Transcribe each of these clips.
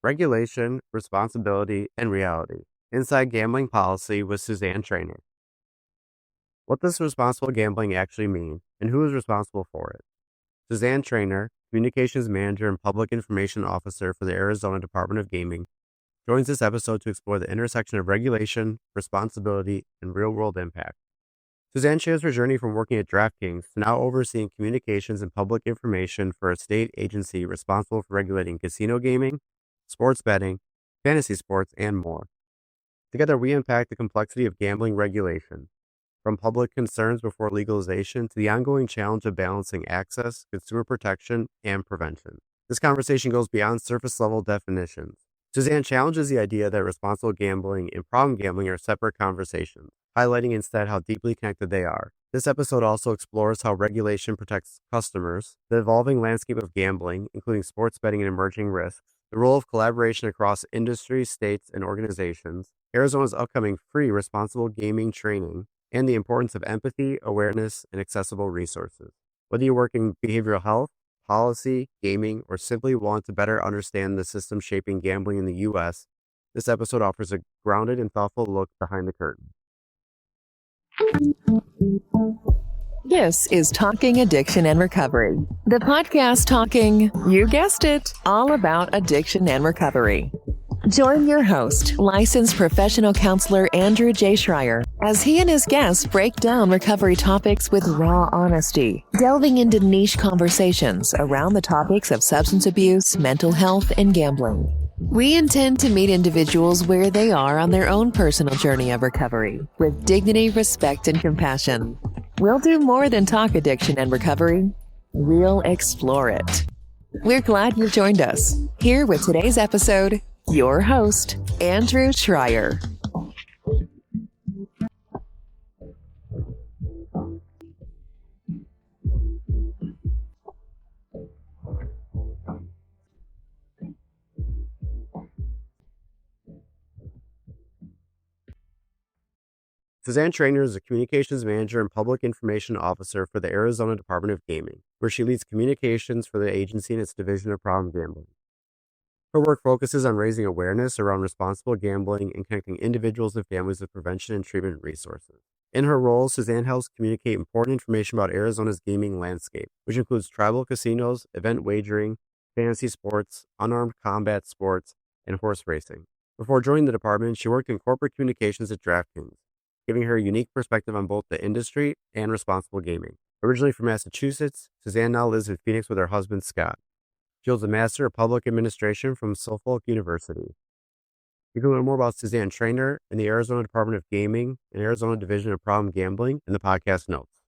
Regulation, Responsibility, and Reality. Inside Gambling Policy with Suzanne Trainor. What does responsible gambling actually mean, and who is responsible for it? Suzanne Trainor, Communications Manager and Public Information Officer for the Arizona Department of Gaming, joins this episode to explore the intersection of regulation, responsibility, and real-world impact. Suzanne shares her journey from working at DraftKings to now overseeing communications and public information for a state agency responsible for regulating casino gaming, sports betting, fantasy sports, and more. Together, we unpack the complexity of gambling regulation, from public concerns before legalization to the ongoing challenge of balancing access, consumer protection, and prevention. This conversation goes beyond surface-level definitions. Suzanne challenges the idea that responsible gambling and problem gambling are separate conversations, highlighting instead how deeply connected they are. This episode also explores how regulation protects customers, the evolving landscape of gambling, including sports betting and emerging risks, the role of collaboration across industries, states, and organizations, Arizona's upcoming free responsible gaming training, and the importance of empathy, awareness, and accessible resources. Whether you work in behavioral health, policy, gaming, or simply want to better understand the system shaping gambling in the U.S., this episode offers a grounded and thoughtful look behind the curtain. This is Talking Addiction and Recovery, the podcast talking, you guessed it, all about addiction and recovery. Join your host, licensed professional counselor Andrew J. Schreier, as he and his guests break down recovery topics with raw honesty, delving into niche conversations around the topics of substance abuse, mental health, and gambling. We intend to meet individuals where they are on their own personal journey of recovery, with dignity, respect, and compassion. We'll do more than talk addiction and recovery. We'll explore it. We're glad you've joined us. Here with today's episode, your host, Andrew Schreier. Suzanne Trainor is a Communications Manager and Public Information Officer for the Arizona Department of Gaming, where she leads communications for the agency and its division of problem gambling. Her work focuses on raising awareness around responsible gambling and connecting individuals and families with prevention and treatment resources. In her role, Suzanne helps communicate important information about Arizona's gaming landscape, which includes tribal casinos, event wagering, fantasy sports, unarmed combat sports, and horse racing. Before joining the department, she worked in corporate communications at DraftKings, giving her a unique perspective on both the industry and responsible gaming. Originally from Massachusetts, Suzanne now lives in Phoenix with her husband, Scott. She holds a Master of Public Administration from Suffolk University. You can learn more about Suzanne Trainor and the Arizona Department of Gaming and Arizona Division of Problem Gambling in the podcast notes.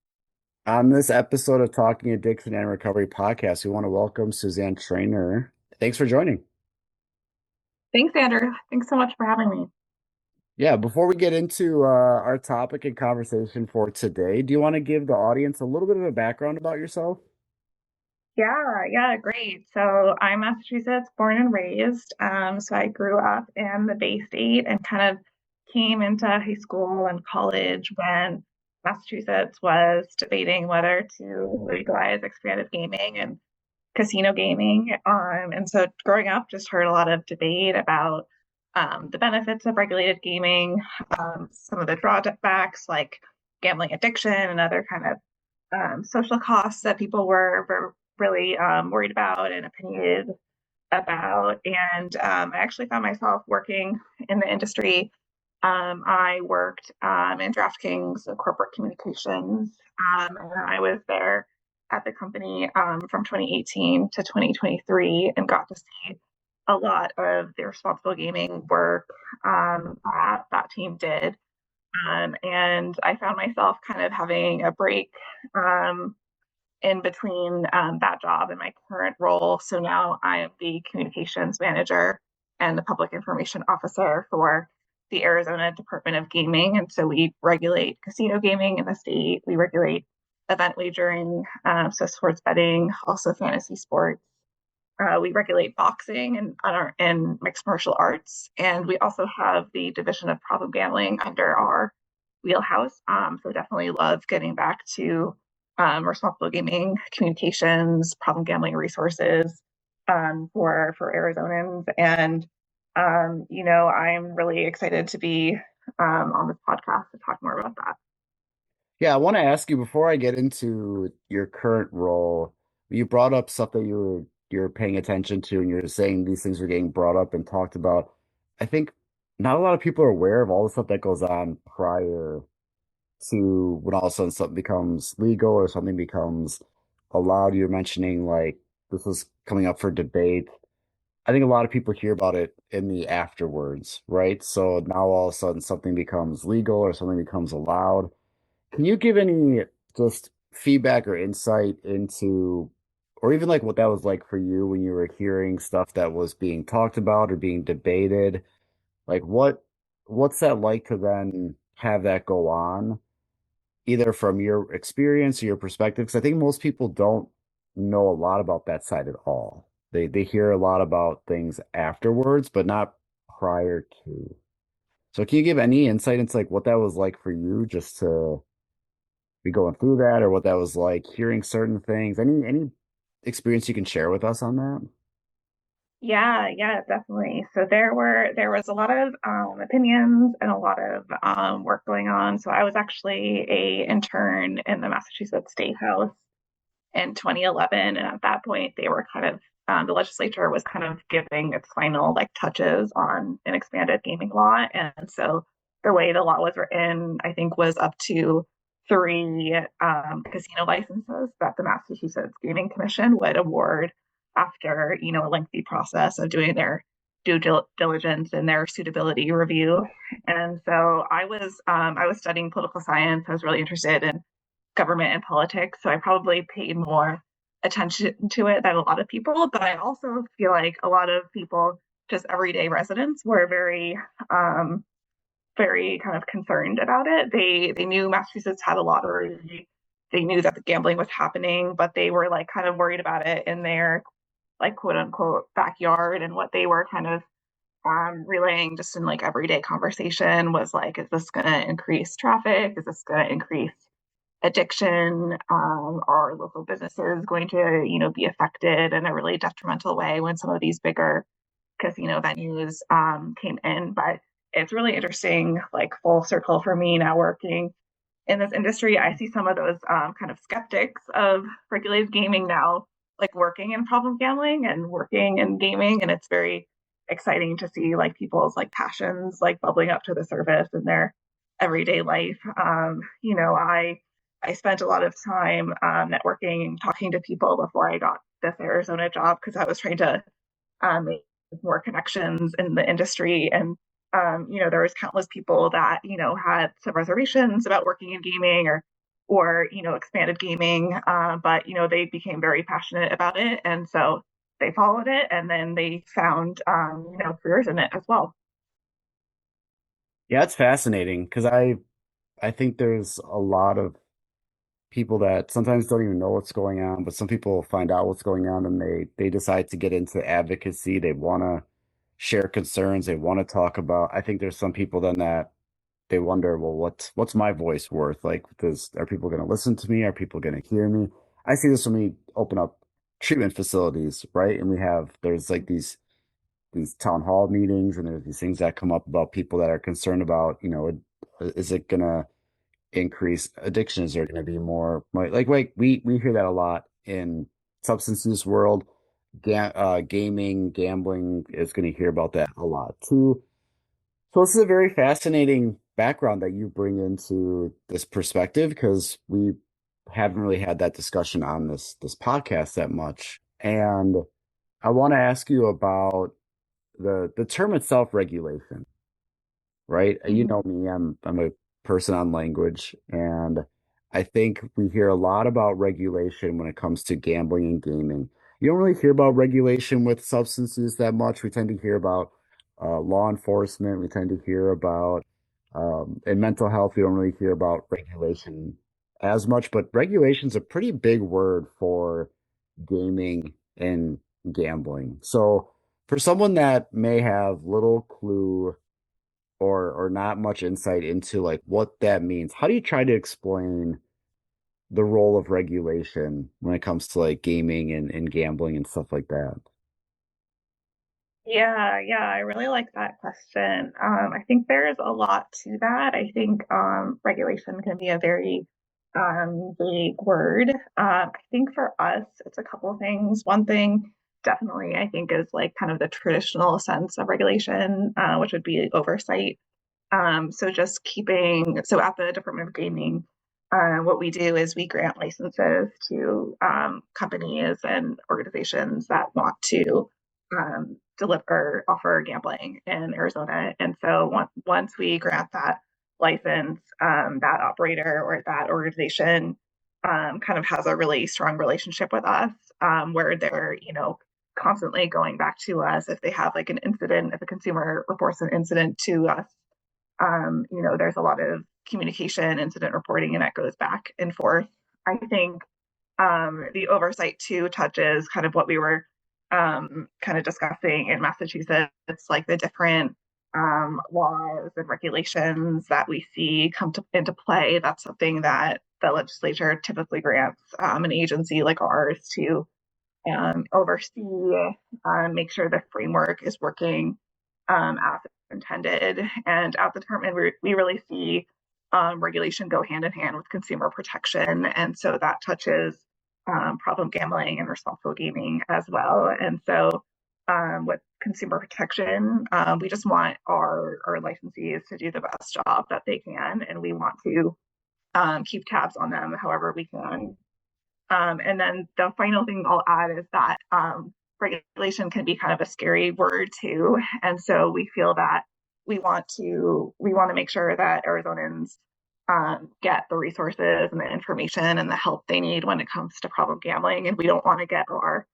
On this episode of Talking Addiction and Recovery podcast, we want to welcome Suzanne Trainor. Thanks for joining. Thanks, Andrew. Thanks so much for having me. Yeah, before we get into our topic and conversation for today, do you want to give the audience a little bit of a background about yourself? Yeah, great. So I'm Massachusetts born and raised. So I grew up in the Bay State and kind of came into high school and college when Massachusetts was debating whether to legalize expanded gaming and casino gaming. And so growing up, just heard a lot of debate about the benefits of regulated gaming, some of the drawbacks like gambling addiction and other kind of social costs that people were really worried about and opinionated about. And I actually found myself working in the industry. I worked in DraftKings corporate communications, and I was there at the company from 2018 to 2023 and got to see a lot of the responsible gaming work that team did. And I found myself kind of having a break in between that job and my current role. So now I am the communications manager and the public information officer for the Arizona Department of Gaming. And so we regulate casino gaming in the state. We regulate event wagering, so sports betting, also fantasy sports. We regulate boxing and mixed martial arts. And we also have the division of problem gambling under our wheelhouse. So definitely love getting back to responsible gaming, communications, problem gambling resources, for Arizonans. And I'm really excited to be on this podcast to talk more about that. Yeah, I want to ask you before I get into your current role. You brought up stuff that you're paying attention to, and you're saying these things are getting brought up and talked about. I think not a lot of people are aware of all the stuff that goes on prior to when all of a sudden something becomes legal or something becomes allowed. You're mentioning like this is coming up for debate. I think a lot of people hear about it in the afterwards, right? So now all of a sudden something becomes legal or something becomes allowed. Can you give any just feedback or insight into, or even like what that was like for you when you were hearing stuff that was being talked about or being debated? Like what's that like to then have that go on, either from your experience or your perspective? Because I think most people don't know a lot about that side at all. They hear a lot about things afterwards, but not prior to. So can you give any insight into like what that was like for you just to be going through that or what that was like hearing certain things? Any experience you can share with us on that? Yeah, yeah, definitely. So there was a lot of opinions and a lot of work going on. So I was actually a intern in the Massachusetts State House in 2011. And at that point, they were kind of, the legislature was kind of giving its final like touches on an expanded gaming law. And so the way the law was written, I think, was up to three casino licenses that the Massachusetts Gaming Commission would award after, a lengthy process of doing their due diligence and their suitability review. And so I was studying political science. I was really interested in government and politics. So I probably paid more attention to it than a lot of people. But I also feel like a lot of people, just everyday residents, were very kind of concerned about it. They knew Massachusetts had a lottery. They knew that the gambling was happening, but they were like kind of worried about it in their like quote unquote backyard. And what they were kind of relaying just in like everyday conversation was like, is this going to increase traffic? Is this going to increase addiction? Are local businesses going to, be affected in a really detrimental way when some of these bigger casino venues came in? But it's really interesting, like full circle for me now working in this industry. I see some of those kind of skeptics of regulated gaming now, like working in problem gambling and working in gaming, and it's very exciting to see like people's like passions like bubbling up to the surface in their everyday life. I spent a lot of time networking and talking to people before I got this Arizona job because I was trying to make more connections in the industry. And, there was countless people that, had some reservations about working in gaming or expanded gaming. But, they became very passionate about it. And so they followed it and then they found, careers in it as well. Yeah, it's fascinating because I think there's a lot of people that sometimes don't even know what's going on, but some people find out what's going on and they decide to get into advocacy. They want to share concerns. They want to talk about. I think there's some people then that they wonder, well, what's my voice worth? Like, are people going to listen to me? Are people going to hear me? I see this when we open up treatment facilities, right? And there's like these town hall meetings and there's these things that come up about people that are concerned about, is it going to increase addictions? Are going to be like we hear that a lot in substance use world. Gaming, gambling is going to hear about that a lot too. So this is a very fascinating background that you bring into this perspective because we haven't really had that discussion on this podcast that much. And I want to ask you about the term itself, regulation, right? You Mhm. know me, I'm a person on language, and I think we hear a lot about regulation when it comes to gambling and gaming. You don't really hear about regulation with substances that much. We tend to hear about law enforcement. We tend to hear about in mental health. We don't really hear about regulation as much, but regulation's a pretty big word for gaming and gambling. So for someone that may have little clue or not much insight into like what that means. How do you try to explain the role of regulation when it comes to like gaming and gambling and stuff like that? Yeah, I really like that question. I think there's a lot to that. I think regulation can be a very vague word. I think for us, it's a couple of things. One thing definitely I think is like kind of the traditional sense of regulation, which would be oversight. So just keeping, so at the Department of Gaming, what we do is we grant licenses to companies and organizations that want to deliver, offer gambling in Arizona. And so once we grant that license, that operator or that organization kind of has a really strong relationship with us, where they're, constantly going back to us if they have like an incident, if a consumer reports an incident to us. There's a lot of communication, incident reporting, and that goes back and forth. I think the oversight too touches kind of what we were kind of discussing in Massachusetts, like the different laws and regulations that we see into play. That's something that the legislature typically grants an agency like ours to oversee, make sure the framework is working as intended. And at the department, we really see regulation go hand in hand with consumer protection. And so that touches problem gambling and responsible gaming as well. And so with consumer protection, we just want our licensees to do the best job that they can. And we want to keep tabs on them however we can. And then the final thing I'll add is that regulation can be kind of a scary word too. And so we feel that we want to make sure that Arizonans get the resources and the information and the help they need when it comes to problem gambling. And we don't want to get our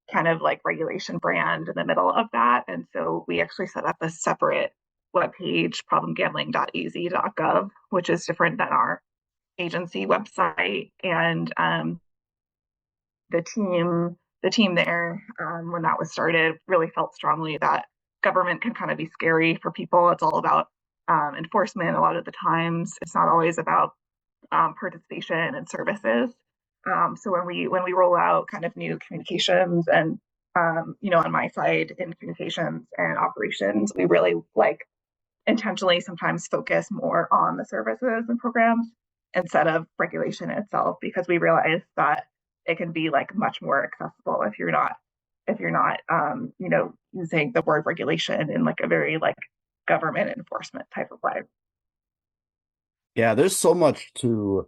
kind of like regulation brand in the middle of that. And so we actually set up a separate webpage, problemgambling.az.gov, which is different than our agency website. And the team there, when that was started, really felt strongly that government can kind of be scary for people. It's all about enforcement a lot of the times. It's not always about participation and services. So when we roll out kind of new communications and on my side in communications and operations, we really like intentionally sometimes focus more on the services and programs instead of regulation itself, because we realize that it can be like much more accessible if you're not using the word regulation in like a very like government enforcement type of way. Yeah, there's so much to.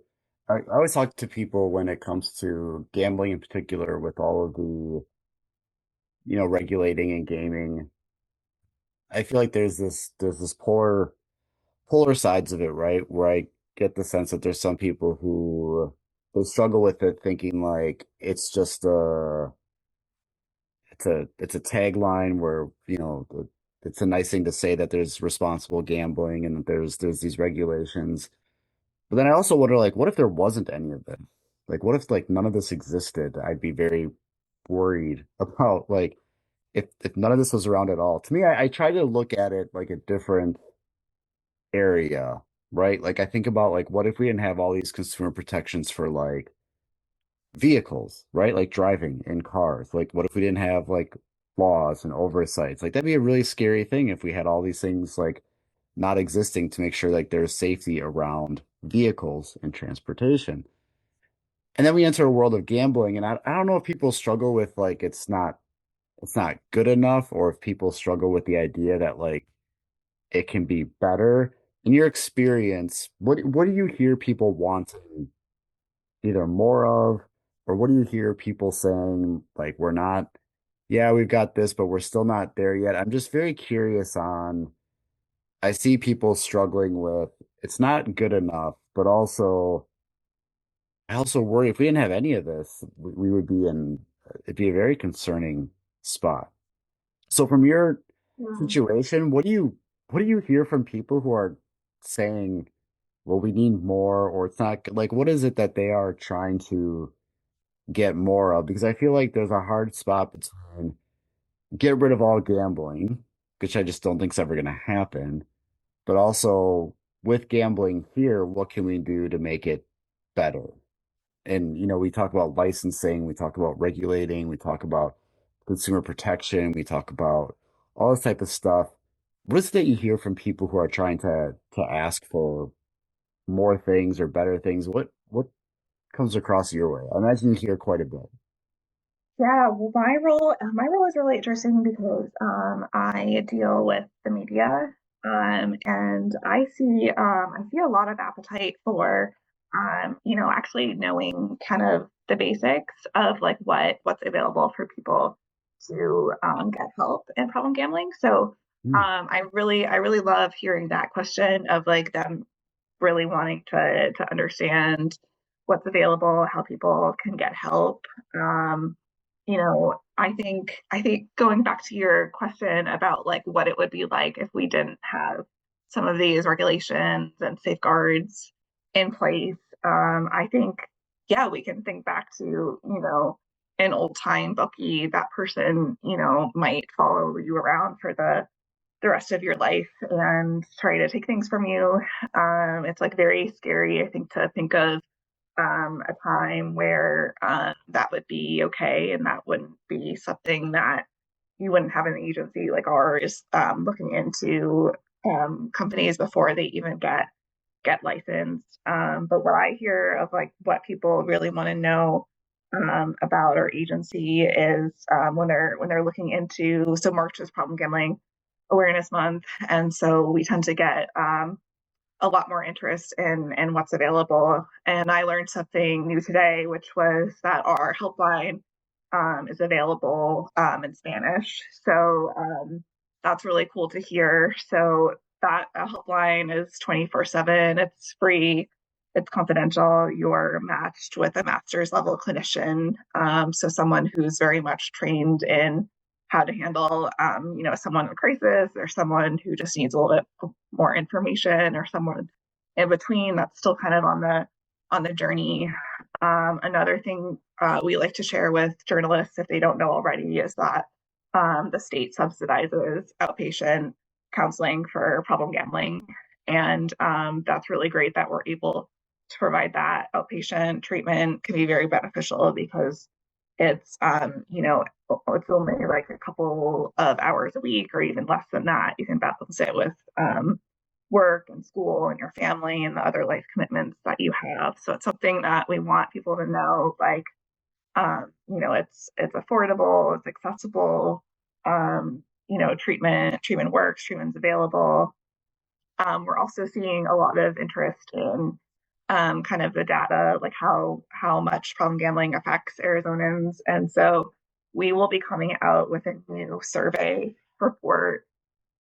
I always talk to people when it comes to gambling in particular, with all of the, regulating and gaming. I feel like there's this polar sides of it, right? Where I get the sense that there's some people who they struggle with it, thinking like it's a tagline where, it's a nice thing to say that there's responsible gambling and that there's these regulations. But then I also wonder, like, what if there wasn't any of them? Like, what if like none of this existed? I'd be very worried about like if none of this was around at all. To me, I try to look at it like a different area, right? Like I think about like what if we didn't have all these consumer protections for like vehicles, right? Like driving in cars. Like what if we didn't have like laws and oversights? Like that'd be a really scary thing if we had all these things like not existing to make sure like there's safety around vehicles and transportation. And then we enter a world of gambling, and I don't know if people struggle with like it's not good enough, or if people struggle with the idea that like it can be better. In your experience, what do you hear people wanting either more of, or what do you hear people saying like we're not, yeah, we've got this, but we're still not there yet? I'm just very curious on, I see people struggling with it's not good enough, but also I also worry if we didn't have any of this, we would be in it'd be a very concerning spot. So from your Yeah. situation, what do you hear from people who are saying, well, we need more, or it's not like what is it that they are trying to get more of? Because I feel like there's a hard spot between get rid of all gambling, which I just don't think is ever going to happen, but also with gambling here, what can we do to make it better? And we talk about licensing, we talk about regulating, we talk about consumer protection, we talk about all this type of stuff. What is it that you hear from people who are trying to ask for more things or better things? What comes across your way? I imagine you hear quite a bit. Yeah, well, my role is really interesting because I deal with the media, and I see a lot of appetite for actually knowing kind of the basics of like what's available for people to get help in problem gambling. So Hmm. I really love hearing that question of like them really wanting to understand what's available, how people can get help. I think going back to your question about like what it would be like if we didn't have some of these regulations and safeguards in place, I think, yeah, we can think back to, an old time bookie. That person, might follow you around for the rest of your life and try to take things from you. It's like very scary, I think, to think of a time where that would be okay and that wouldn't be something that you wouldn't have an agency like ours looking into companies before they even get licensed. But what I hear of like what people really want to know about our agency is when they're looking into, so March is Problem Gambling Awareness Month, and so we tend to get a lot more interest in what's available. And I learned something new today, which was that our helpline is available in Spanish. So that's really cool to hear. So that helpline is 24/7. It's free. It's confidential. You're matched with a master's level clinician. So someone who's very much trained in how to handle, someone in crisis or someone who just needs a little bit more information or someone in between that's still kind of on the journey. Another thing we like to share with journalists, if they don't know already, is that the state subsidizes outpatient counseling for problem gambling. And that's really great that we're able to provide that. Outpatient treatment can be very beneficial because it's only like a couple of hours a week or even less than that. You can balance it with work and school and your family and the other life commitments that you have. So it's something that we want people to know, like, it's affordable, it's accessible. Treatment works, treatment's available. We're also seeing a lot of interest in kind of the data, like how much problem gambling affects Arizonans, and so we will be coming out with a new survey report.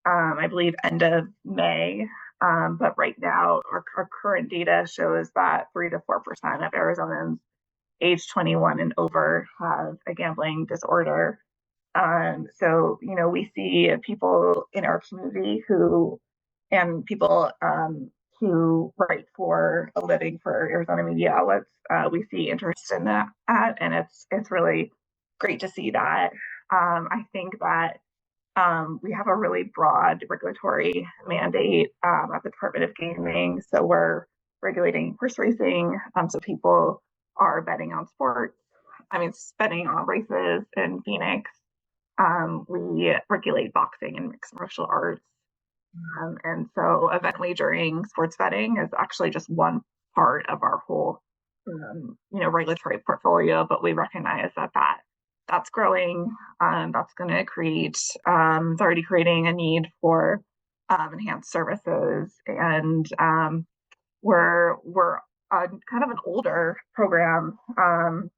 I believe end of May. But right now, our current data shows that 3 to 4% of Arizonans age 21 and over have a gambling disorder. So, we see people in our community and people who write for a living for Arizona media outlets. We see interest in that, and it's really great to see that. I think that we have a really broad regulatory mandate at the Department of Gaming. So we're regulating horse racing. So people are betting on sports. I mean, betting on races in Phoenix. We regulate boxing and mixed martial arts. And so event wagering, sports betting is actually just one part of our whole, regulatory portfolio. But we recognize that's growing. That's going to create, it's already creating a need for enhanced services. And we're kind of an older program,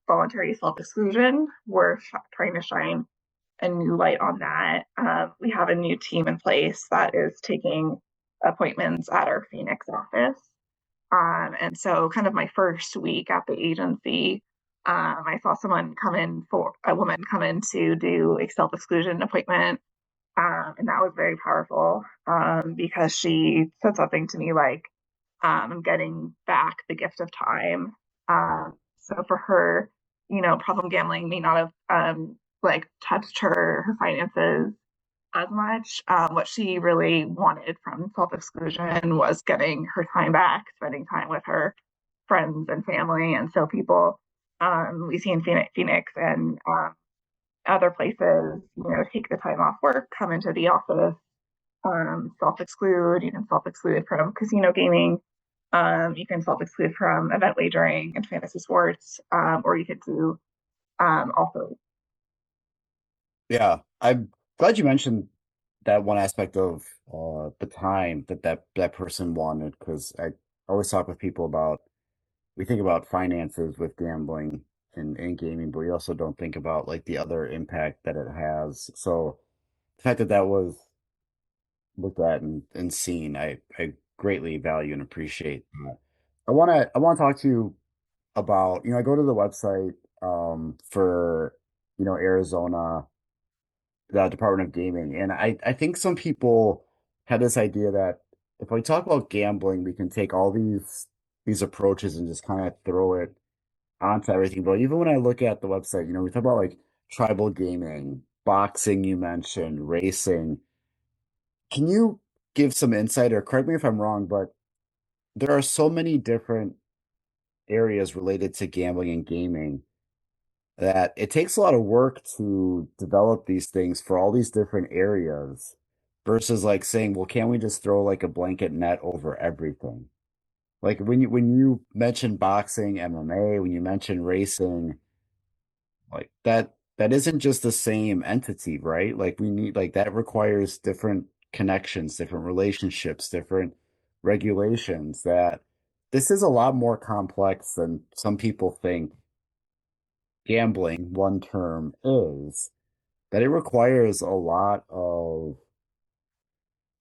voluntary self-exclusion. We're trying to shine a new light on that. We have a new team in place that is taking appointments at our Phoenix office. And so, kind of my first week at the agency, I saw a woman come in to do a self exclusion appointment. And that was very powerful because she said something to me like, I'm getting back the gift of time. So for her, problem gambling may not have like touched her finances as much. What she really wanted from self exclusion was getting her time back, spending time with her friends and family. And so people we see in Phoenix and other places, take the time off work, come into the office, self-exclude. You can self-exclude from casino gaming. You can self-exclude from event wagering and fantasy sports, or you could do also. Yeah, I'm glad you mentioned that one aspect of the time that person wanted, because I always talk with people about we think about finances with gambling and gaming, but we also don't think about like the other impact that it has. So the fact that that was looked at and seen, I greatly value and appreciate that. I want to talk to you about, I go to the website for, Arizona, the Department of Gaming, and I think some people have this idea that if we talk about gambling, we can take all these approaches and just kind of throw it onto everything. But even when I look at the website, we talk about like tribal gaming, boxing, you mentioned, racing. Can you give some insight, or correct me if I'm wrong, but there are so many different areas related to gambling and gaming that it takes a lot of work to develop these things for all these different areas versus like saying, well, can't we just throw like a blanket net over everything? Like when you mention boxing, MMA, when you mention racing, like that isn't just the same entity, right? Like we need like that requires different connections, different relationships, different regulations that this is a lot more complex than some people think gambling, one term is, that it requires a lot of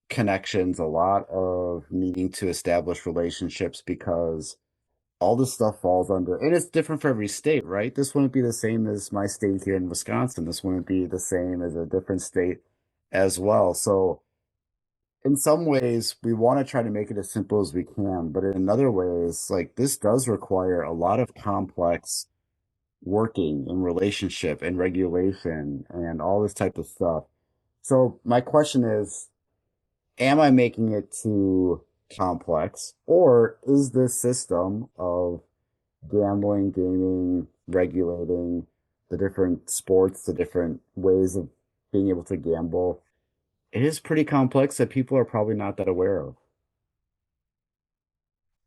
connections, a lot of needing to establish relationships because all this stuff falls under, and it's different for every state, right? This wouldn't be the same as my state here in Wisconsin. This wouldn't be the same as a different state as well. So, in some ways, we want to try to make it as simple as we can, but in other ways, like this does require a lot of complex working and relationship and regulation and all this type of stuff. So, my question is, am I making it too complex, or is this system of gambling, gaming, regulating the different sports, the different ways of being able to gamble, it is pretty complex that people are probably not that aware of.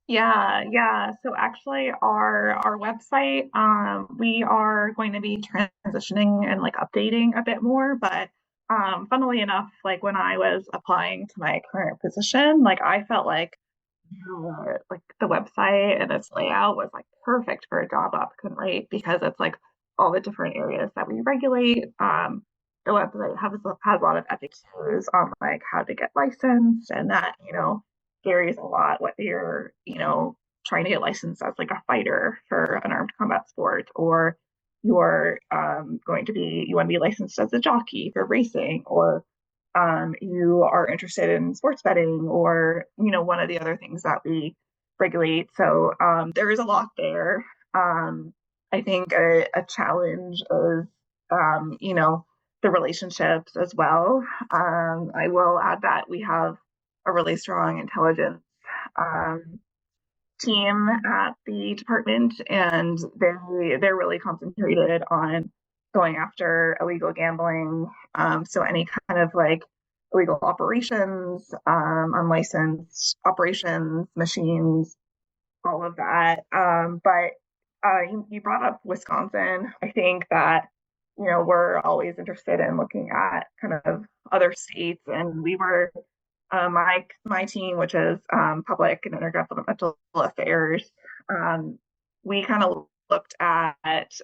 Yeah, yeah. So actually our website, we are going to be transitioning and like updating a bit more, but funnily enough, like when I was applying to my current position, like I felt like the website and its layout was like perfect for a job applicant, right? Because it's like all the different areas that we regulate. The website has a lot of FAQs on like how to get licensed, and that varies a lot whether you're trying to get licensed as like a fighter for an armed combat sport, or you're you want to be licensed as a jockey for racing, or you are interested in sports betting, or one of the other things that we regulate. So there is a lot there. I think a challenge is the relationships as well. I will add that we have a really strong intelligence um, team at the department, and they're really concentrated on going after illegal gambling. So any kind of like illegal operations, unlicensed operations, machines, all of that. But you brought up Wisconsin. I think that we're always interested in looking at kind of other states, and we were my team, which is public and intergovernmental affairs, we kind of looked at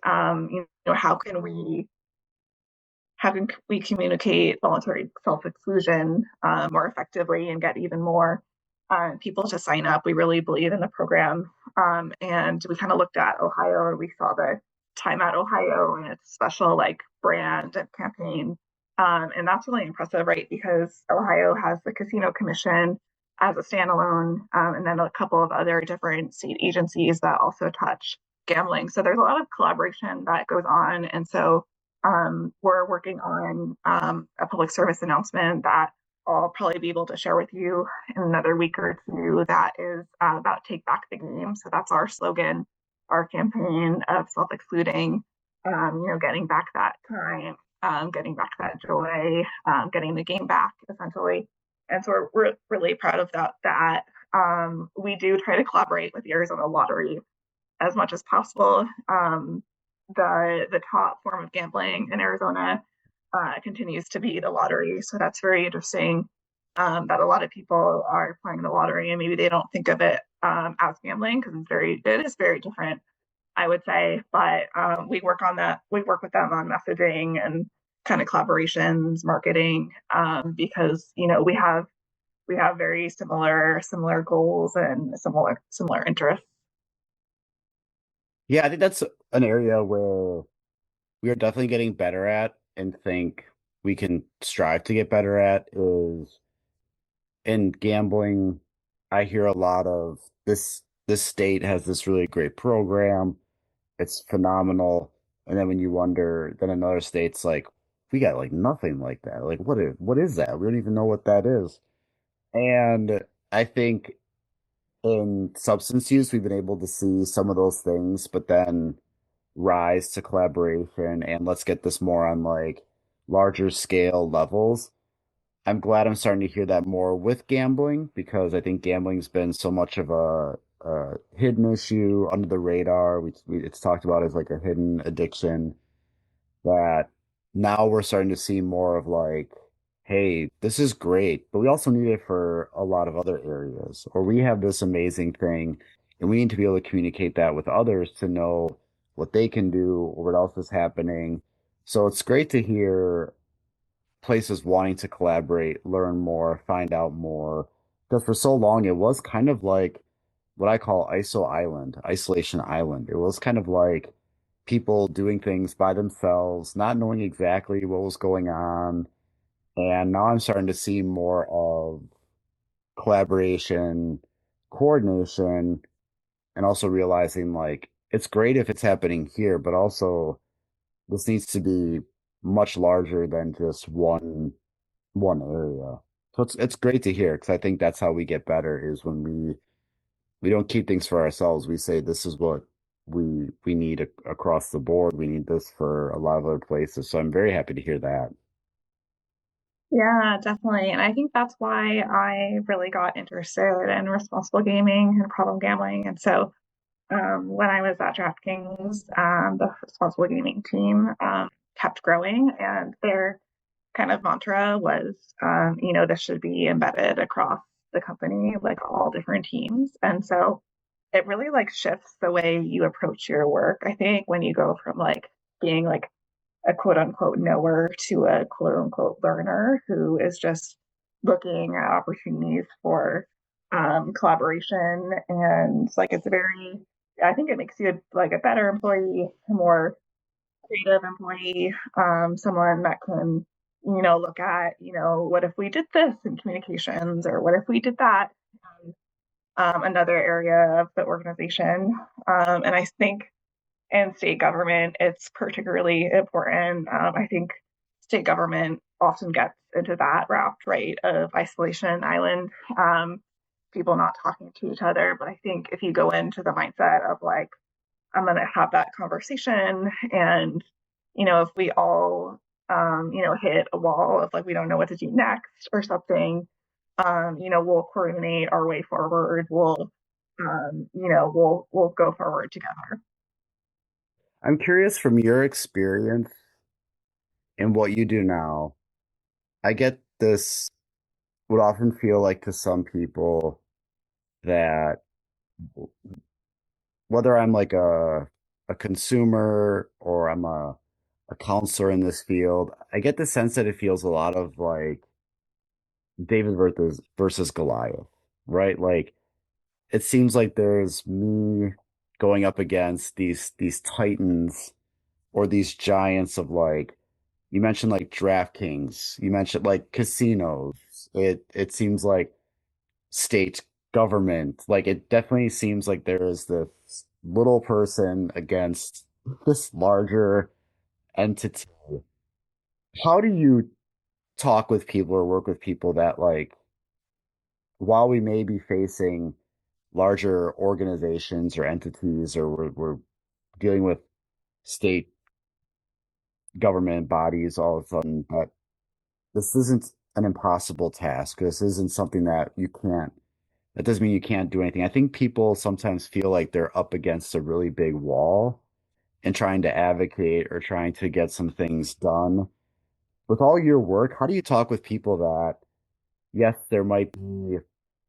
how can we communicate voluntary self-exclusion more effectively and get even more people to sign up. We really believe in the program, and we kind of looked at Ohio, and we saw the Time at Ohio and its special like brand and campaign, and that's really impressive, right? Because Ohio has the Casino Commission as a standalone, and then a couple of other different state agencies that also touch gambling. So there's a lot of collaboration that goes on, and so we're working on a public service announcement that I'll probably be able to share with you in another week or two. That is about Take Back the Game. So that's our slogan, our campaign of self-excluding, getting back that time. getting back that joy, getting the game back essentially. And so we're really proud of that. We do try to collaborate with the Arizona Lottery as much as possible. The top form of gambling in Arizona continues to be the lottery, so that's very interesting. That a lot of people are playing the lottery and maybe they don't think of it as gambling because it is very different, I would say. But we work on that. We work with them on messaging and kind of collaborations, marketing, because we have very similar goals and similar interests. Yeah, I think that's an area where we are definitely getting better at and think we can strive to get better at is in gambling. I hear a lot of this state has this really great program. It's phenomenal. And then when you wonder, then another state's like, we got like nothing like that. Like what is that? We don't even know what that is. And I think in substance use, we've been able to see some of those things, but then rise to collaboration and let's get this more on like larger scale levels. I'm glad I'm starting to hear that more with gambling because I think gambling's been so much of a hidden issue under the radar. It's talked about as like a hidden addiction that now we're starting to see more of like, hey, this is great, but we also need it for a lot of other areas. Or we have this amazing thing and we need to be able to communicate that with others to know what they can do or what else is happening. So it's great to hear places wanting to collaborate, learn more, find out more. Because for so long, it was kind of like what I call Isolation Island. It was kind of like people doing things by themselves, not knowing exactly what was going on. And now I'm starting to see more of collaboration, coordination, and also realizing like it's great if it's happening here, but also this needs to be much larger than just one area. So it's great to hear because I think that's how we get better is when we don't keep things for ourselves. We say this is what we need across the board. We need this for a lot of other places. So I'm very happy to hear that. Yeah, definitely. And I think that's why I really got interested in responsible gaming and problem gambling. And so when I was at DraftKings, the responsible gaming team kept growing, and their kind of mantra was, this should be embedded across the company, like all different teams. And so it really like shifts the way you approach your work. I think when you go from like being like a quote unquote knower to a quote unquote learner who is just looking at opportunities for collaboration, and like it's very, I think it makes you like a better employee, a more creative employee, someone that can look at what if we did this in communications, or what if we did that another area of the organization. And I think in state government, it's particularly important. I think state government often gets into that route, right, of isolation island, people not talking to each other. But I think if you go into the mindset of like, I'm going to have that conversation, and, if we all, hit a wall of like, we don't know what to do next or something, we'll coordinate our way forward. We'll go forward together. I'm curious from your experience and what you do now. I get this would often feel like to some people that whether I'm like a consumer or I'm a counselor in this field, I get the sense that it feels a lot of like David versus Goliath, right? Like it seems like there's me going up against these titans or these giants of like you mentioned like DraftKings, you mentioned like casinos. It seems like state government. Like it definitely seems like there is this little person against this larger entity. How do you talk with people or work with people that like while we may be facing larger organizations or entities or we're dealing with state government bodies all of a sudden, but this isn't an impossible task. This isn't something that you can't, that doesn't mean you can't do anything. I think people sometimes feel like they're up against a really big wall and trying to advocate or trying to get some things done. With all your work, how do you talk with people that, yes, there might be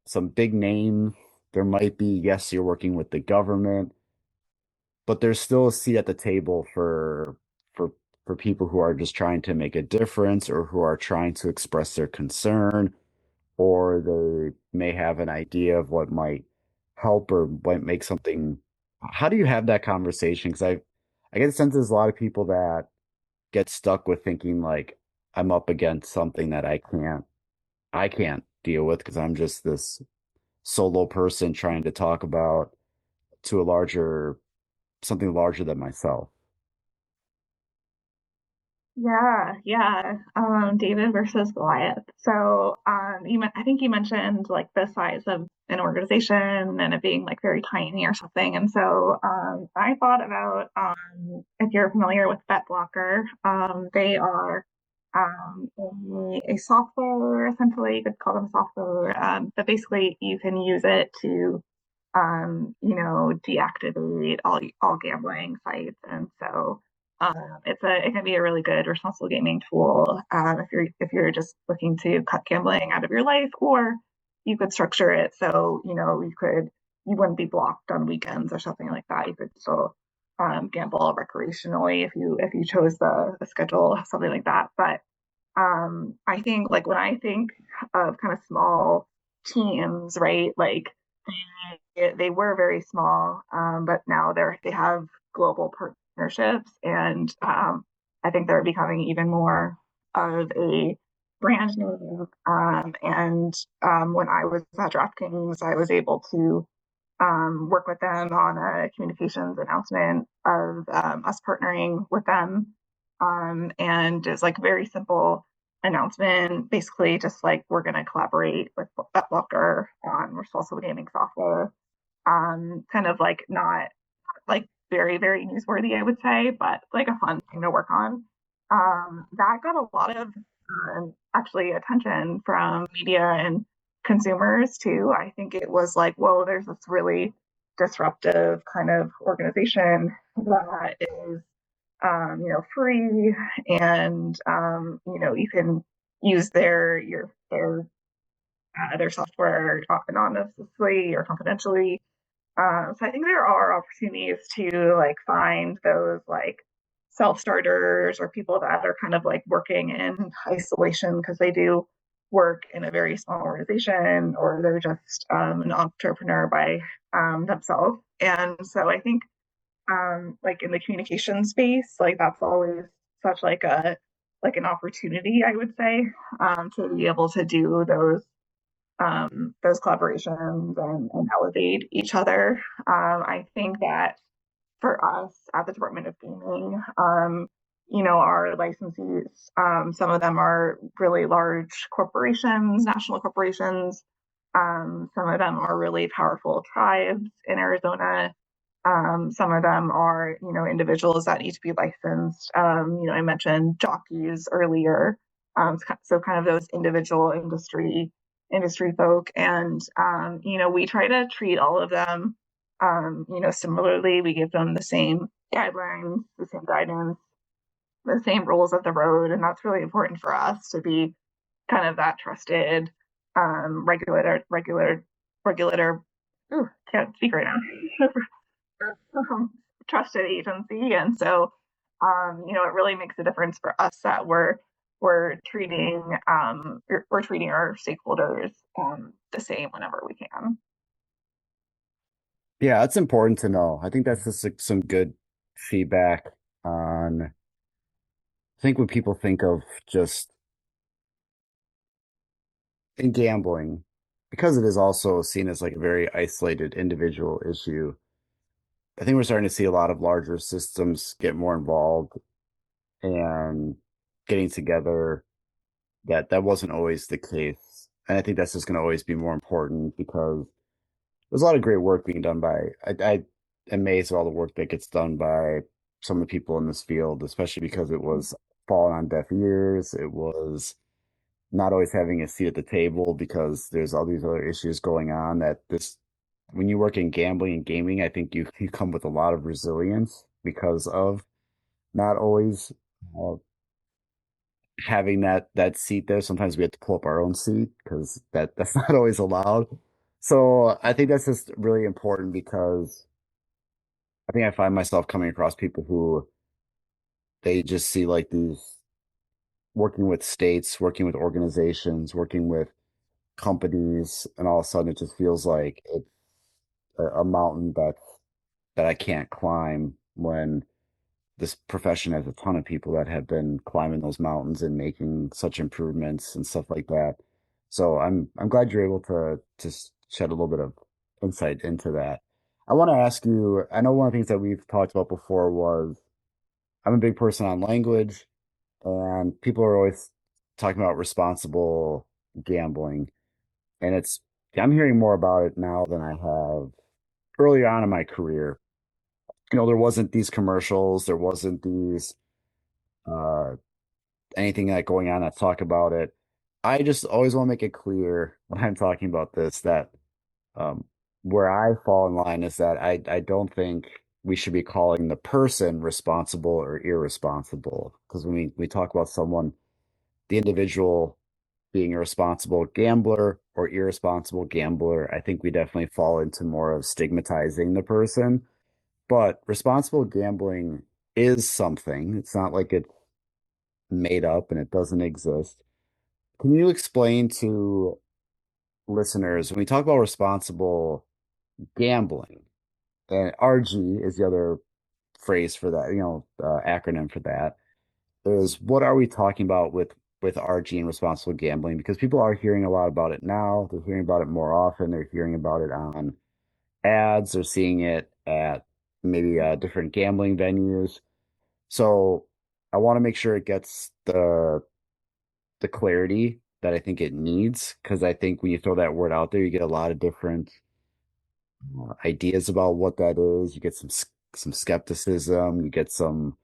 some big name, there might be, yes, you're working with the government, but there's still a seat at the table for for people who are just trying to make a difference or who are trying to express their concern, or they may have an idea of what might help or might make something. How do you have that conversation? Because I get the sense there's a lot of people that get stuck with thinking like I'm up against something that I can't deal with because I'm just this solo person trying to talk about to a larger something larger than myself. Yeah, yeah. David versus Goliath. So, I think you mentioned like the size of an organization and it being like very tiny or something. And so, I thought about if you're familiar with BetBlocker, they are a software, essentially. You could call them software, but basically you can use it to deactivate all gambling sites. And so it can be a really good responsible gaming tool if you're just looking to cut gambling out of your life, or you could structure it so you wouldn't be blocked on weekends or something like that. You could still gamble recreationally if you chose the schedule, something like that. But I think like when I think of kind of small teams, right? Like they were very small, but now they have global partnerships, and I think they're becoming even more of a brand name. And when I was at DraftKings, I was able to work with them on a communications announcement of us partnering with them. And it's like a very simple announcement, basically just like we're going to collaborate with BetBlocker on responsible gaming software. Kind of like not like very, very newsworthy, I would say, but like a fun thing to work on. That got a lot of actually attention from media and consumers too. I think it was like, whoa, there's this really disruptive kind of organization that is, free, and you can use their software anonymously or confidentially. So I think there are opportunities to like find those like self starters or people that are kind of like working in isolation because they do work in a very small organization, or they're just an entrepreneur by themselves. And so I think like in the communication space, like that's always such like an opportunity, I would say, to be able to do those collaborations and elevate each other. I think that for us at the Department of Gaming, our licensees, some of them are really large corporations, national corporations. Some of them are really powerful tribes in Arizona. Some of them are, individuals that need to be licensed. I mentioned jockeys earlier. So kind of those individual industry folk. And, we try to treat all of them, similarly. We give them the same guidelines, the same guidance, the same rules of the road. And that's really important for us to be kind of that trusted regulator. Ooh, can't speak right now. Trusted agency. And so, it really makes a difference for us that we're treating we're treating our stakeholders the same whenever we can. Yeah, it's important to know. I think that's just like some good feedback on, I think when people think of just in gambling, because it is also seen as like a very isolated individual issue, I think we're starting to see a lot of larger systems get more involved and getting together. That wasn't always the case. And I think that's just going to always be more important because there's a lot of great work being done by, I am amazed at all the work that gets done by some of the people in this field, especially because it was falling on deaf ears. It was not always having a seat at the table because there's all these other issues going on that this when you work in gambling and gaming, I think you come with a lot of resilience because of not always uh, having that seat there. Sometimes we have to pull up our own seat because that's not always allowed. So I think that's just really important because I think I find myself coming across people who they just see like these working with states, working with organizations, working with companies, and all of a sudden it just feels like it's a mountain that I can't climb when this profession has a ton of people that have been climbing those mountains and making such improvements and stuff like that. So I'm glad you're able to just shed a little bit of insight into that. I want to ask you, I know one of the things that we've talked about before was I'm a big person on language, and people are always talking about responsible gambling. And I'm hearing more about it now than I have earlier on in my career. There wasn't these commercials, there wasn't these uh anything like going on that talk about it. I just always want to make it clear when I'm talking about this that um where I fall in line is that I don't think we should be calling the person responsible or irresponsible. Because when we talk about someone, the individual being a responsible gambler or irresponsible gambler, I think we definitely fall into more of stigmatizing the person. But responsible gambling is something. It's not like it's made up and it doesn't exist. Can you explain to listeners when we talk about responsible gambling, and RG is the other phrase for that, acronym for that, is what are we talking about with RG and responsible gambling? Because people are hearing a lot about it now. They're hearing about it more often. They're hearing about it on ads. They're seeing it at maybe different gambling venues. So I want to make sure it gets the clarity that I think it needs because I think when you throw that word out there, you get a lot of different ideas about what that is. You get some skepticism. You get some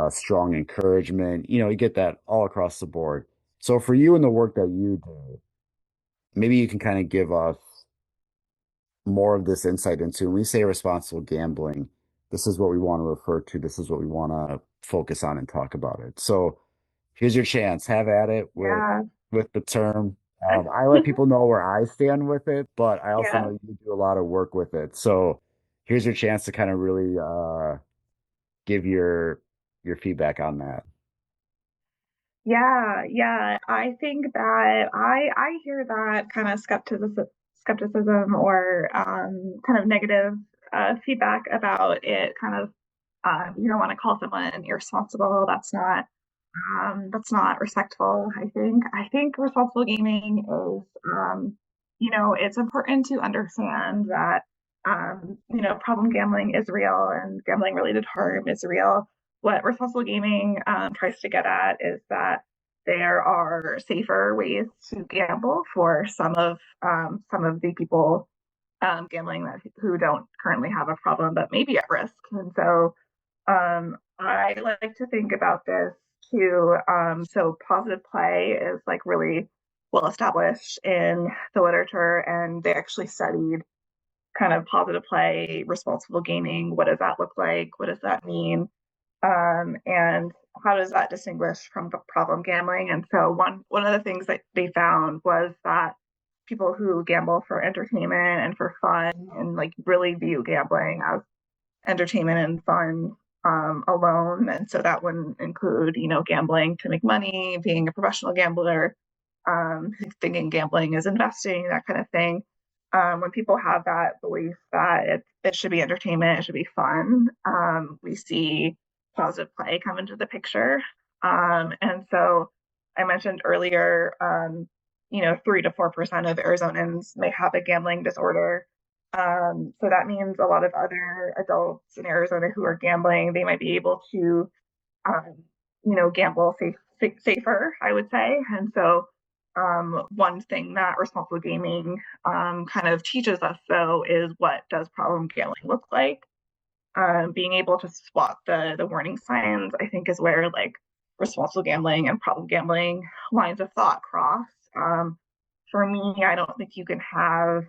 strong encouragement. You get that all across the board. So for you and the work that you do, maybe you can kind of give us more of this insight into when we say responsible gambling, this is what we want to refer to. This is what we want to focus on and talk about it. So here's your chance. Have at it Yeah. with the term. I let people know where I stand with it, but I also Yeah. know you do a lot of work with it. So here's your chance to kind of really give your feedback on that. Yeah, yeah. I think that I hear that kind of skepticism or kind of negative feedback about it. Kind of you don't want to call someone irresponsible. That's not respectful. I think responsible gaming is it's important to understand that problem gambling is real and gambling related harm is real. What responsible gaming tries to get at is that there are safer ways to gamble for some of the people gambling that who don't currently have a problem but may be at risk. And so I like to think about this too. So positive play is like really well established in the literature, and they actually studied kind of positive play, responsible gaming. What does that look like? What does that mean? And how does that distinguish from the problem gambling? And so one of the things that they found was that people who gamble for entertainment and for fun and like really view gambling as entertainment and fun alone. And so that wouldn't include, gambling to make money, being a professional gambler, thinking gambling is investing, that kind of thing. When people have that belief that it should be entertainment, it should be fun, we see positive play come into the picture. And so I mentioned earlier, 3 to 4% of Arizonans may have a gambling disorder. So that means a lot of other adults in Arizona who are gambling, they might be able to, um, gamble safer, I would say. And so, one thing that responsible gaming kind of teaches us, though, is what does problem gambling look like? being able to spot the warning signs, I think, is where like responsible gambling and problem gambling lines of thought cross. For me, I don't think you can have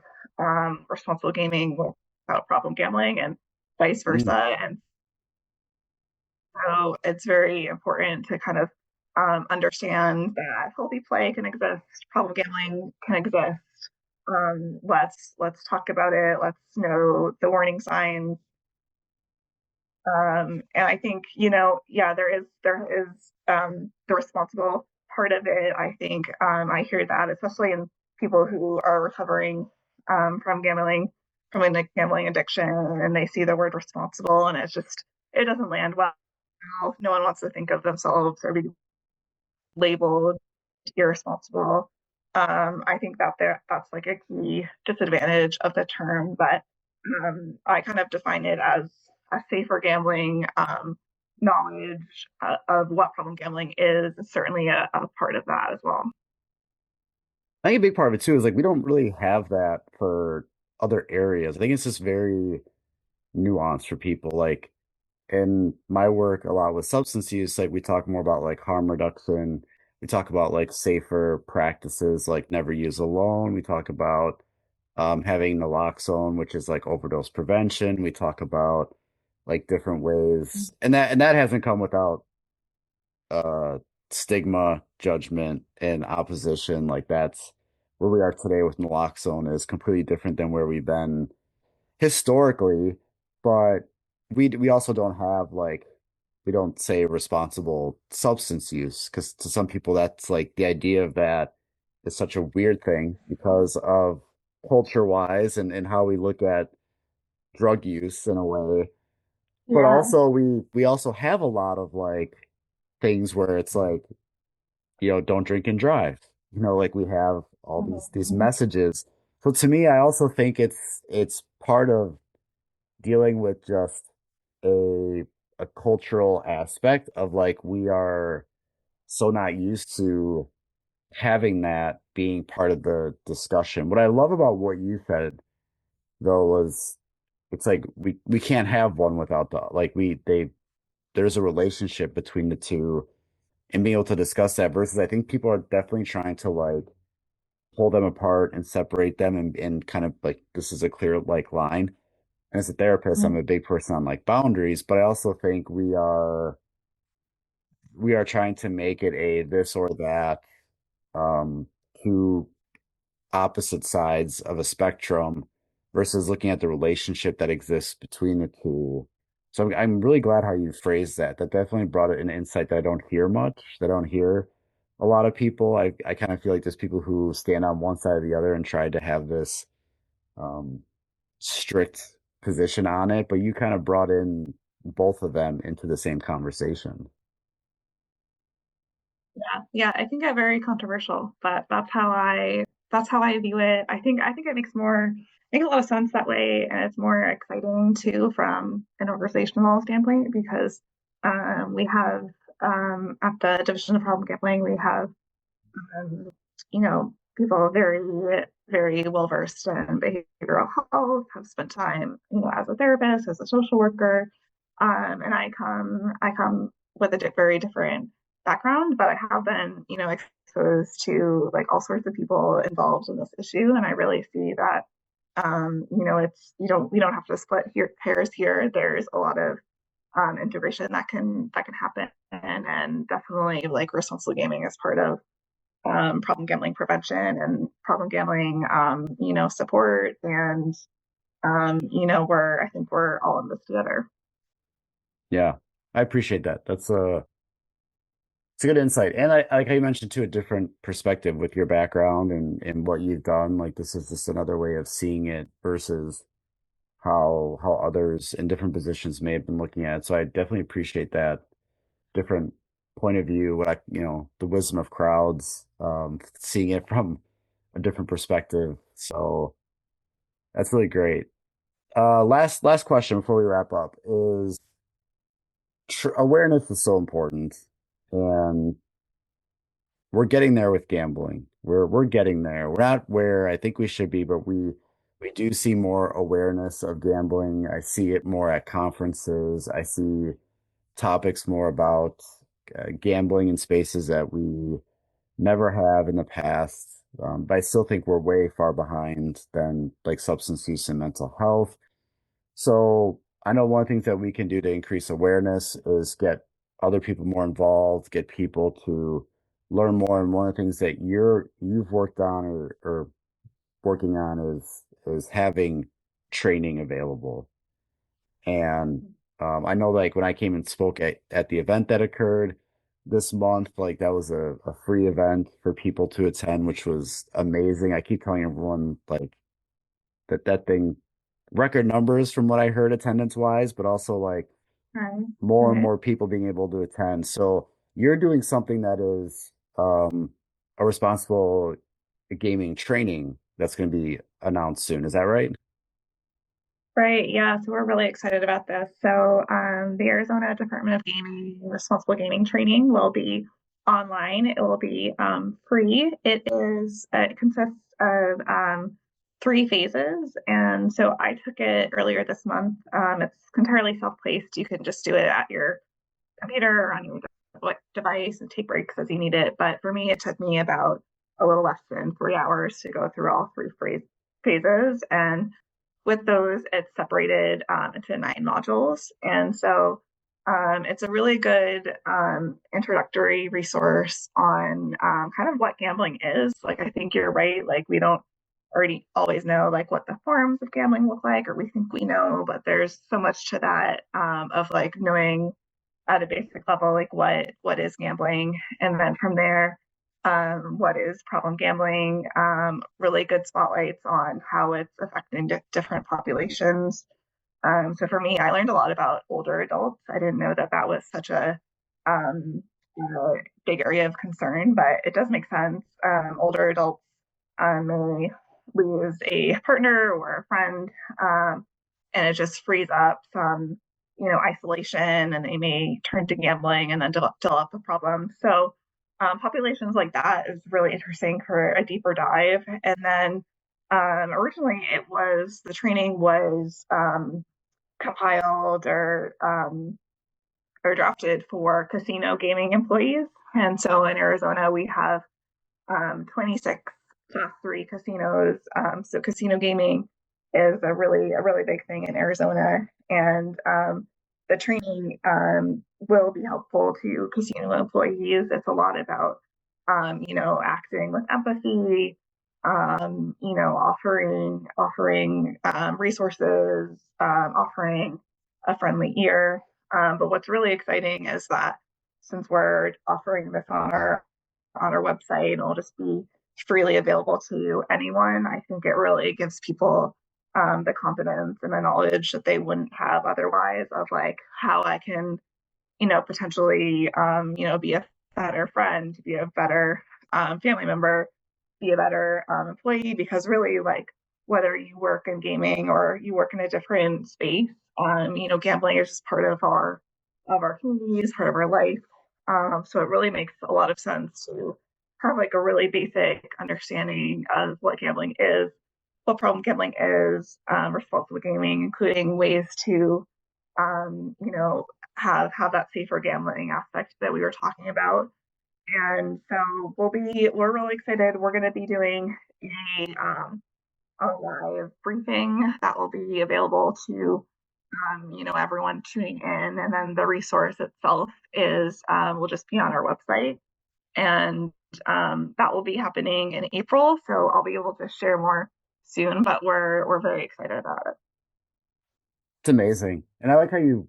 responsible gaming without problem gambling, and vice Mm. versa. And so it's very important to kind of understand that healthy play can exist, problem gambling can exist. Let's talk about it. Let's know the warning signs. And I think, yeah, there is the responsible part of it. I think I hear that, especially in people who are recovering from gambling, from a gambling addiction, and they see the word responsible, and it doesn't land well. No one wants to think of themselves or be labeled irresponsible. I think that's like a key disadvantage of the term, but I kind of define it as a safer gambling. Knowledge of what problem gambling is certainly a part of that as well. I think a big part of it too is like we don't really have that for other areas. I think it's just very nuanced for people. Like in my work a lot with substance use, like we talk more about like harm reduction. We talk about like safer practices like never use alone. We talk about having naloxone, which is like overdose prevention. We talk about like different ways, and that hasn't come without uh stigma, judgment, and opposition. Like that's where we are today with naloxone is completely different than where we've been historically, but we also don't have like we don't say responsible substance use because to some people that's like the idea of that is such a weird thing because of culture wise and how we look at drug use in a way. But Yeah. also we also have a lot of like things where it's like, don't drink and drive. Like we have all these Mhm. messages. So to me, I also think it's part of dealing with just a a cultural aspect of like we are so not used to having that being part of the discussion. What I love about what you said though was it's like we can't have one without the like there's a relationship between the two and being able to discuss that versus I think people are definitely trying to like pull them apart and separate them and kind of like this is a clear like line. And as a therapist, I'm a big person on like boundaries, but I also think we are trying to make it a this or that, um, two opposite sides of a spectrum versus looking at the relationship that exists between the two. So I'm really glad how you phrased that. That definitely brought an insight that I don't hear much, that I don't hear a lot of people. I kind of feel like there's people who stand on one side or the other and try to have this um, strict position on it, but you kind of brought in both of them into the same conversation. Yeah, I think I'm very controversial, but that's how I view it. I think it makes a lot of sense that way, and it's more exciting too from an organizational standpoint because we have at the Division of Problem Gambling we have people very well versed in behavioral health, have spent time, as a therapist, as a social worker, and I come with a very different background, but I have been, exposed to like all sorts of people involved in this issue, and I really see that, it's we don't have to split hairs here. There's a lot of integration that can happen, and definitely like responsible gaming is part of problem gambling prevention and problem gambling, support. And, I think we're all in this together. Yeah, I appreciate that. It's a good insight. And I like how you mentioned too a different perspective with your background and what you've done. Like this is just another way of seeing it versus how others in different positions may have been looking at it. So I definitely appreciate that different point of view, the wisdom of crowds, seeing it from a different perspective. So that's really great. Last question before we wrap up is awareness is so important, and we're getting there with gambling. We're getting there. We're not where I think we should be, but we do see more awareness of gambling. I see it more at conferences. I see topics more about gambling in spaces that we never have in the past. But I still think we're way far behind than like substance use and mental health. So I know one of the things that we can do to increase awareness is get other people more involved, get people to learn more. And one of the things that you've worked on or working on is having training available. And I know like when I came and spoke at the event that occurred this month, like that was a free event for people to attend, which was amazing. I keep telling everyone like that thing record numbers from what I heard attendance wise, but also like Right. more and Right. more people being able to attend. So you're doing something that is a responsible gaming training that's going to be announced soon. Is that right? Right, yeah, so we're really excited about this. So, the Arizona Department of Gaming Responsible Gaming Training will be online. It will be free. It consists of three phases, and so I took it earlier this month. It's entirely self-paced. You can just do it at your computer or on your device and take breaks as you need it. But for me, it took me about a little less than 3 hours to go through all three phases, and with those, it's separated into 9 modules. And so it's a really good introductory resource on kind of what gambling is. Like, I think you're right. Like, we don't already always know like what the forms of gambling look like, or we think we know, but there's so much to that of like knowing at a basic level, like what is gambling, and then from there, what is problem gambling. Really good spotlights on how it's affecting different populations. So for me, I learned a lot about older adults. I didn't know that that was such um, a big area of concern, but it does make sense. Older adults may lose a partner or a friend, and it just frees up some, isolation, and they may turn to gambling and then develop a problem. So populations like that is really interesting for a deeper dive. And then originally the training was compiled or drafted for casino gaming employees. And so in Arizona, we have 26 class three casinos. So casino gaming is a really big thing in Arizona, and the training will be helpful to casino employees. It's a lot about acting with empathy, offering resources, offering a friendly ear. But what's really exciting is that since we're offering this on our website, it'll just be freely available to anyone. I think it really gives people the confidence and the knowledge that they wouldn't have otherwise of like how I can, potentially, be a better friend, be a better family member, be a better employee. Because really, like, whether you work in gaming or you work in a different space, gambling is just part of our communities, part of our life. So it really makes a lot of sense to have like a really basic understanding of what gambling is, what problem gambling is, responsible gaming, including ways to, you know, have that safer gambling aspect that we were talking about. And so we're really excited. We're going to be doing a live briefing that will be available to everyone tuning in, and then the resource itself is will just be on our website, and that will be happening in April. So I'll be able to share more soon, but we're very excited about it. It's amazing. And I like how you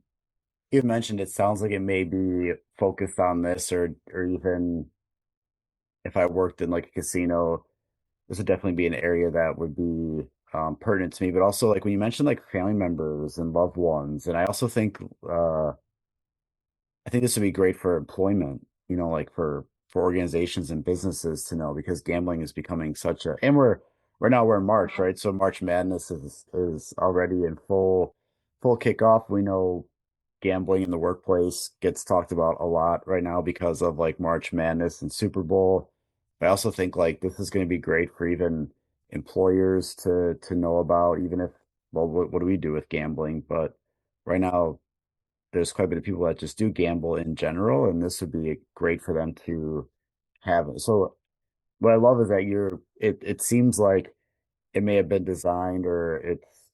mentioned it sounds like it may be focused on this or even if I worked in like a casino, this would definitely be an area that would be pertinent to me. But also like when you mentioned like family members and loved ones, and I also think I think this would be great for employment, like for organizations and businesses to know because gambling is becoming such a and we're right now we're in March, right? So March Madness is already in full kickoff. We know gambling in the workplace gets talked about a lot right now because of like March Madness and Super Bowl. I also think like this is going to be great for even employers to know about, even if, well, what do we do with gambling? But right now, there's quite a bit of people that just do gamble in general, and this would be great for them to have. So what I love is that it seems like it may have been designed, or it's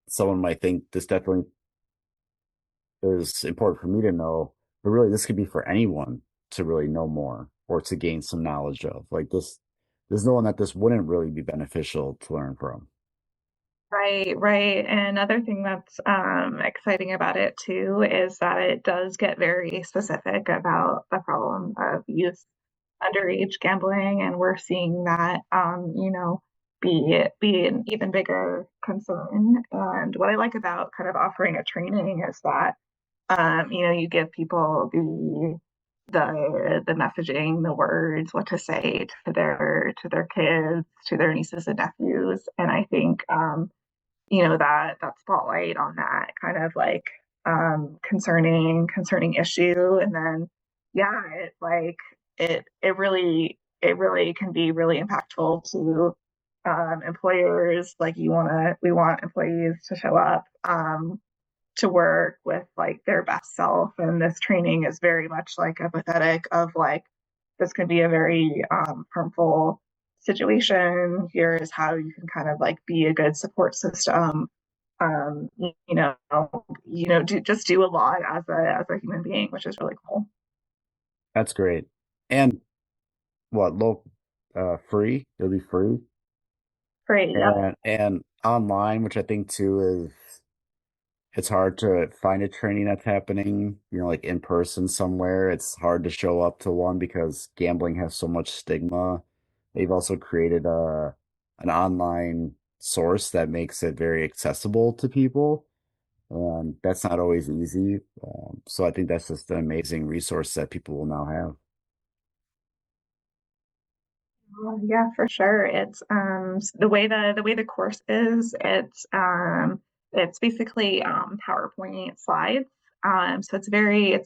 someone might think this definitely is important for me to know, but really this could be for anyone to really know more or to gain some knowledge of. Like this, there's no one that this wouldn't really be beneficial to learn from. Right, right. And another thing that's exciting about it too is that it does get very specific about the problem of youth underage gambling, and we're seeing that be an even bigger concern. And what I like about kind of offering a training is that you give people the messaging, the words, what to say to their kids, to their nieces and nephews. And I think that spotlight on that kind of like concerning issue, and then yeah, it really can be really impactful to employers. Like we want employees to show up to work with like their best self, and this training is very much like empathetic of like this could be a very harmful situation. Here is how you can kind of like be a good support system. um you, you know do a lot as a human being, which is really cool. That's great. And what, low, free? It'll be free, Great. Yep. and online, which I think too is it's hard to find a training that's happening, like in person somewhere. It's hard to show up to one because gambling has so much stigma. They've also created an online source that makes it very accessible to people, and that's not always easy. So I think that's just an amazing resource that people will now have. Yeah, for sure. It's the way the course is, it's basically PowerPoint slides. So it's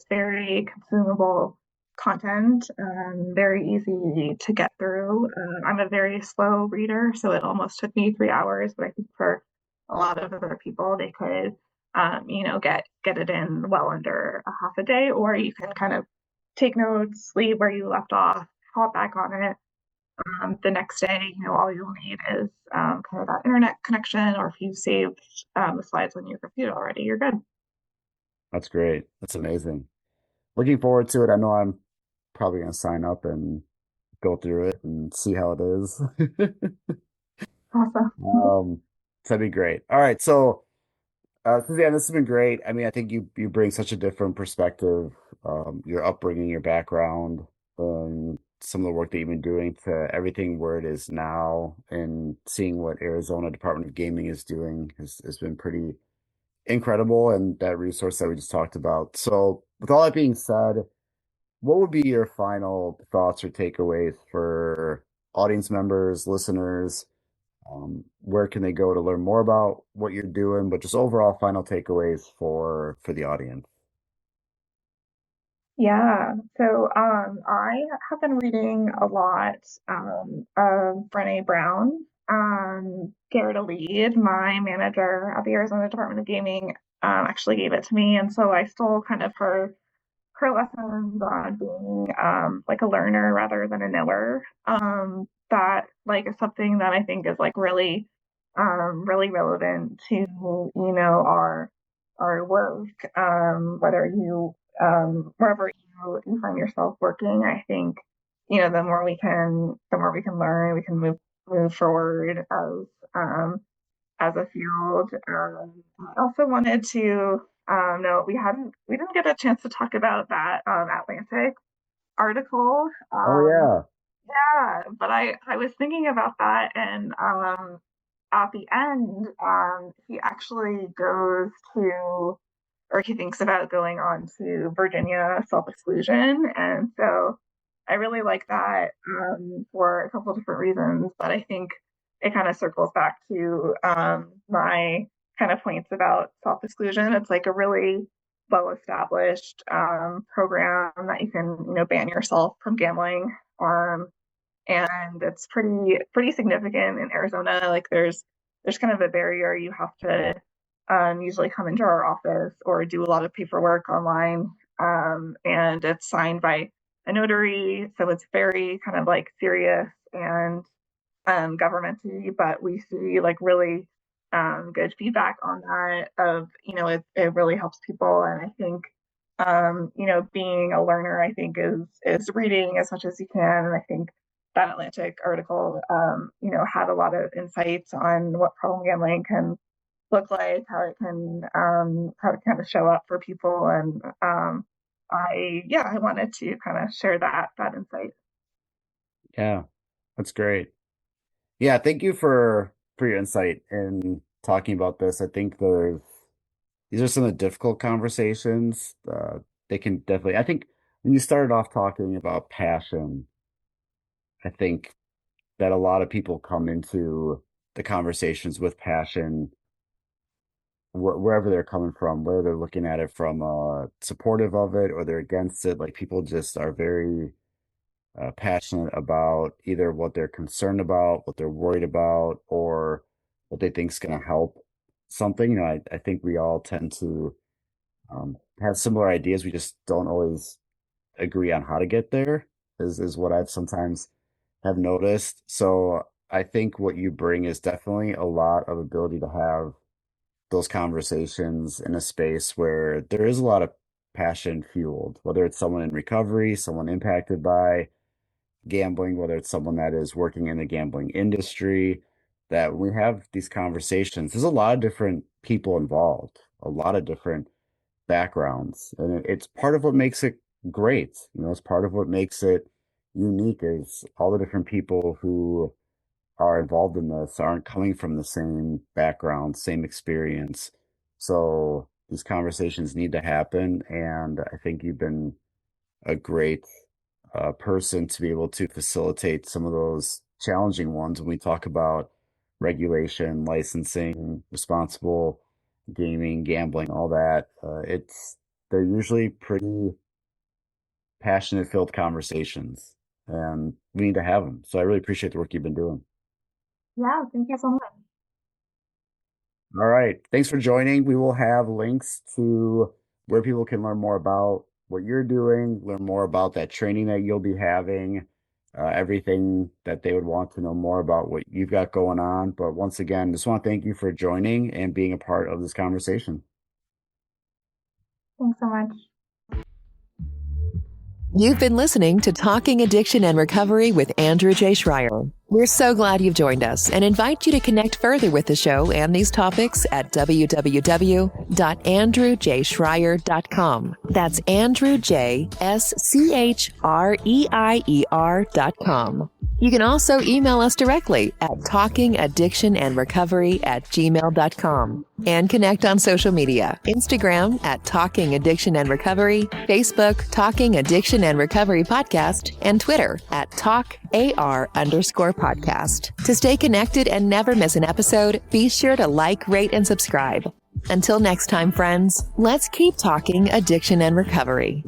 very consumable content, very easy to get through. I'm a very slow reader, so it almost took me 3 hours, but I think for a lot of other people, they could get it in well under a half a day, or you can kind of take notes, leave where you left off, hop back on it the next day. All you'll need is kind of that internet connection, or if you've saved the slides on your computer already, you're good. That's great. That's amazing. Looking forward to it. I know I'm probably going to sign up and go through it and see how it is. Awesome. Um, so that'd be great. All right. So, Suzanne, this has been great. I mean, I think you bring such a different perspective, your upbringing, your background, some of the work that you've been doing to everything where it is now, and seeing what Arizona Department of Gaming is doing has been pretty incredible, and that resource that we just talked about. So, with all that being said, what would be your final thoughts or takeaways for audience members, listeners? Where can they go to learn more about what you're doing, but just overall final takeaways for the audience? Yeah. So I have been reading a lot of Brené Brown. Garrett Lead, my manager at the Arizona Department of Gaming, actually gave it to me, and so I stole kind of her lessons on being like a learner rather than a knower. That like is something that I think is like really relevant to our work, whether you wherever you find yourself working. I think the more we can learn, we can move forward as a field. I also wanted to no, we didn't get a chance to talk about that Atlantic article. Oh yeah. Yeah, but I was thinking about that, and at the end, he actually goes to, or he thinks about going on to Virginia self-exclusion, and so I really like that for a couple of different reasons. But I think it kind of circles back to my kind of points about self-exclusion. It's like a really well-established program that you can ban yourself from gambling. Um, and it's pretty significant in Arizona. Like there's kind of a barrier. You have to usually come into our office or do a lot of paperwork online, and it's signed by a notary, so it's very kind of like serious and governmenty, but we see like really good feedback on that of, it really helps people. And I think, being a learner, I think is reading as much as you can. And I think that Atlantic article, had a lot of insights on what problem gambling can look like, how it kind of show up for people. And I wanted to kind of share that insight. Yeah, that's great. Yeah, thank you for your insight in talking about this. I think these are some of the difficult conversations. They can definitely. I think when you started off talking about passion, I think that a lot of people come into the conversations with passion, wherever they're coming from, whether they're looking at it from supportive of it or they're against it. Like people just are very passionate about either what they're concerned about, what they're worried about, or what they think is going to help something. I think we all tend to have similar ideas. We just don't always agree on how to get there, is what I've sometimes have noticed. So I think what you bring is definitely a lot of ability to have those conversations in a space where there is a lot of passion fueled, whether it's someone in recovery, someone impacted by gambling, whether it's someone that is working in the gambling industry, that when we have these conversations, there's a lot of different people involved, a lot of different backgrounds. And it's part of what makes it great. It's part of what makes it unique is all the different people who are involved in this aren't coming from the same background, same experience. So these conversations need to happen. And I think you've been a great person to be able to facilitate some of those challenging ones when we talk about regulation, licensing, responsible gaming, gambling, all that. They're usually pretty passionate filled conversations and we need to have them. So I really appreciate the work you've been doing. Yeah, thank you so much. All right. Thanks for joining. We will have links to where people can learn more about what you're doing, learn more about that training that you'll be having, everything that they would want to know more about what you've got going on. But once again, just want to thank you for joining and being a part of this conversation. Thanks so much. You've been listening to Talking Addiction and Recovery with Andrew J. Schreier. We're so glad you've joined us and invite you to connect further with the show and these topics at www.andrewjschreier.com. That's Andrew J. SCHREIER.com. You can also email us directly at talkingaddictionandrecovery@gmail.com and connect on social media. Instagram at Talking Addiction and Recovery, Facebook Talking Addiction and Recovery Podcast, and Twitter at TalkAR_podcast. To stay connected and never miss an episode, be sure to like, rate, and subscribe. Until next time, friends, let's keep talking addiction and recovery.